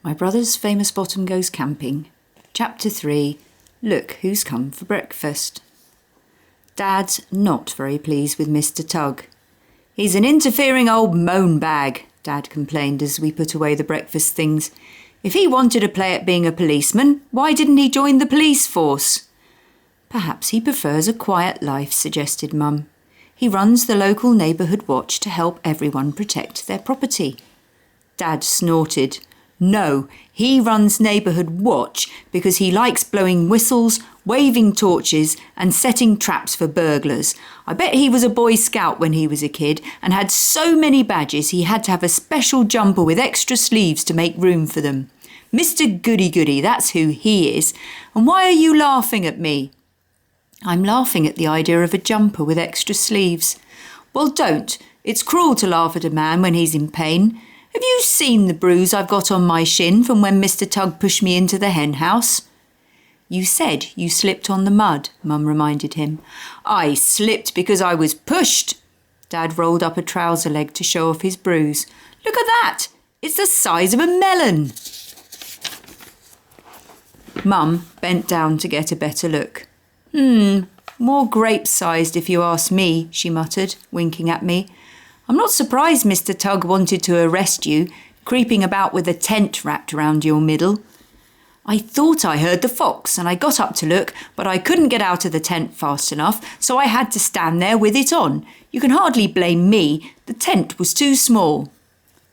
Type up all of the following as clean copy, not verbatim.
My brother's famous bottom goes camping. Chapter 3. Look who's come for breakfast. Dad's not very pleased with Mr. Tugg. He's an interfering old moan bag, Dad complained as we put away the breakfast things. If he wanted to play at being a policeman, why didn't he join the police force? Perhaps he prefers a quiet life, suggested Mum. He runs the local neighbourhood watch to help everyone protect their property. Dad snorted. No, he runs neighbourhood watch because he likes blowing whistles, waving torches and setting traps for burglars. I bet he was a Boy Scout when he was a kid and had so many badges he had to have a special jumper with extra sleeves to make room for them. Mr. Goody-Goody, that's who he is. And why are you laughing at me? I'm laughing at the idea of a jumper with extra sleeves. Well, don't. It's cruel to laugh at a man when he's in pain. Have you seen the bruise I've got on my shin from when Mr. Tugg pushed me into the hen house? You said you slipped on the mud, Mum reminded him. I slipped because I was pushed. Dad rolled up a trouser leg to show off his bruise. Look at that. It's the size of a melon. Mum bent down to get a better look. More grape-sized if you ask me, she muttered, winking at me. I'm not surprised Mr. Tugg wanted to arrest you, creeping about with a tent wrapped around your middle. I thought I heard the fox and I got up to look, but I couldn't get out of the tent fast enough, so I had to stand there with it on. You can hardly blame me. The tent was too small.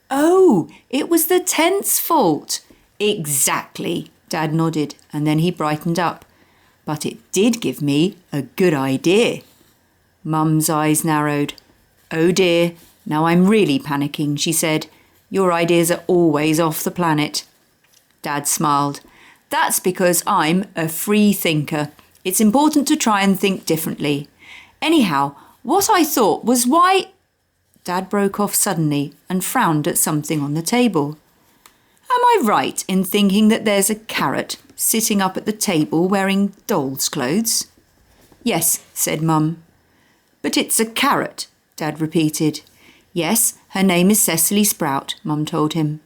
Oh, it was the tent's fault. Exactly, Dad nodded, and then he brightened up. But it did give me a good idea. Mum's eyes narrowed. Oh dear, now I'm really panicking, she said. Your ideas are always off the planet. Dad smiled. That's because I'm a free thinker. It's important to try and think differently. Anyhow, what I thought was why... Dad broke off suddenly and frowned at something on the table. Am I right in thinking that there's a carrot sitting up at the table wearing doll's clothes? Yes, said Mum. But it's a carrot, Dad repeated. Yes, her name is Cecily Sprout, Mum told him.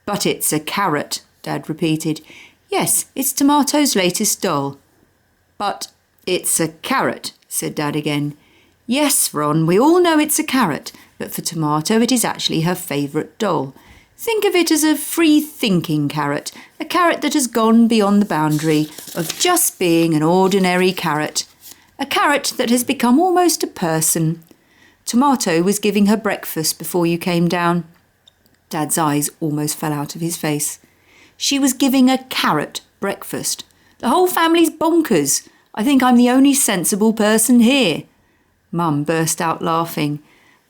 But it's a carrot, Dad repeated. Yes, it's Tomato's latest doll. But it's a carrot, said Dad again. Yes, Ron, we all know it's a carrot, but for Tomato it is actually her favourite doll. Think of it as a free-thinking carrot, a carrot that has gone beyond the boundary of just being an ordinary carrot. A carrot that has become almost a person. Tomato was giving her breakfast before you came down. Dad's eyes almost fell out of his face. She was giving a carrot breakfast. The whole family's bonkers. I think I'm the only sensible person here. Mum burst out laughing.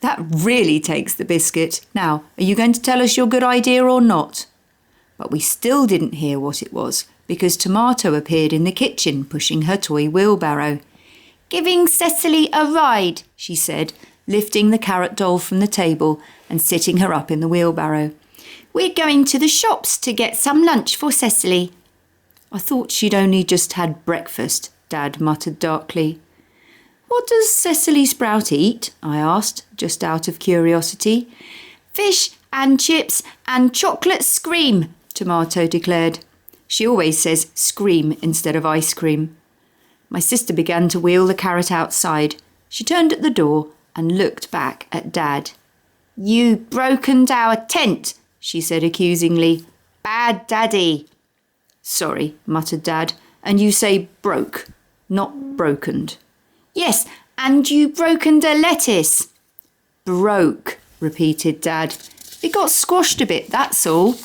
That really takes the biscuit. Now, are you going to tell us your good idea or not? But we still didn't hear what it was, because Tomato appeared in the kitchen pushing her toy wheelbarrow. Giving Cecily a ride, she said, lifting the carrot doll from the table and sitting her up in the wheelbarrow. We're going to the shops to get some lunch for Cecily. I thought she'd only just had breakfast, Dad muttered darkly. What does Cecily Sprout eat? I asked, just out of curiosity. Fish and chips and chocolate scream, Tomato declared. She always says scream instead of ice cream. My sister began to wheel the carrot outside. She turned at the door and looked back at Dad. You brokened our tent, she said accusingly. Bad Daddy. Sorry, muttered Dad, and you say broke, not brokened. Yes, and you brokened a lettuce. Broke, repeated Dad. It got squashed a bit, that's all.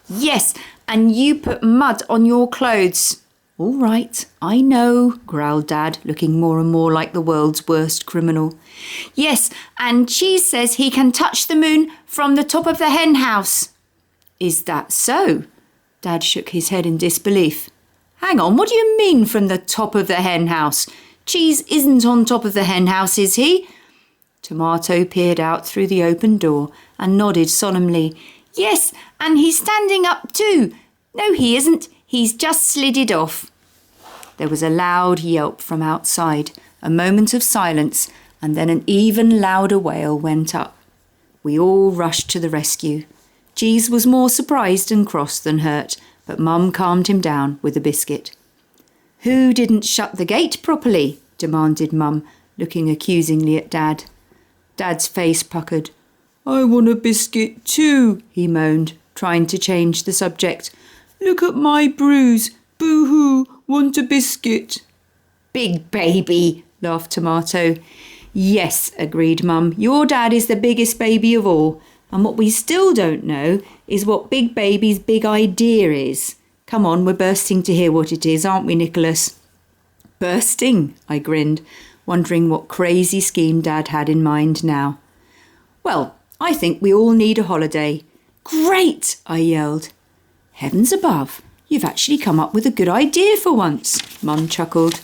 Yes, and you put mud on your clothes. All right, I know, growled Dad, looking more and more like the world's worst criminal. Yes, and Cheese says he can touch the moon from the top of the hen house. Is that so? Dad shook his head in disbelief. Hang on, what do you mean from the top of the hen house? Cheese isn't on top of the hen house, is he? Tomato peered out through the open door and nodded solemnly. Yes, and he's standing up too. No, he isn't. He's just slid off. There was a loud yelp from outside, a moment of silence, and then an even louder wail went up. We all rushed to the rescue. Cheese was more surprised and cross than hurt, but Mum calmed him down with a biscuit. "Who didn't shut the gate properly?" demanded Mum, looking accusingly at Dad. Dad's face puckered. "I want a biscuit too," he moaned, trying to change the subject. "Look at my bruise. Boo-hoo, want a biscuit." "Big baby," laughed Tomato. "Yes," agreed Mum, "your dad is the biggest baby of all. And what we still don't know is what Big Baby's big idea is. Come on, we're bursting to hear what it is, aren't we, Nicholas?" "Bursting?" I grinned, wondering what crazy scheme Dad had in mind now. "Well, I think we all need a holiday." "Great!" I yelled. "Heavens above, you've actually come up with a good idea for once," Mum chuckled.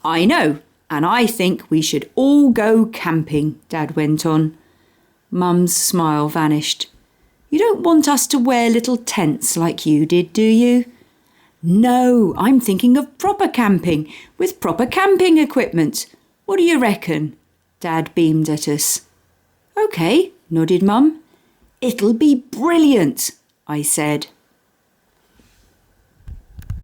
"I know, and I think we should all go camping," Dad went on. Mum's smile vanished. "You don't want us to wear little tents like you did, do you?" "No, I'm thinking of proper camping, with proper camping equipment. What do you reckon?" Dad beamed at us. "OK," nodded Mum. "It'll be brilliant," I said.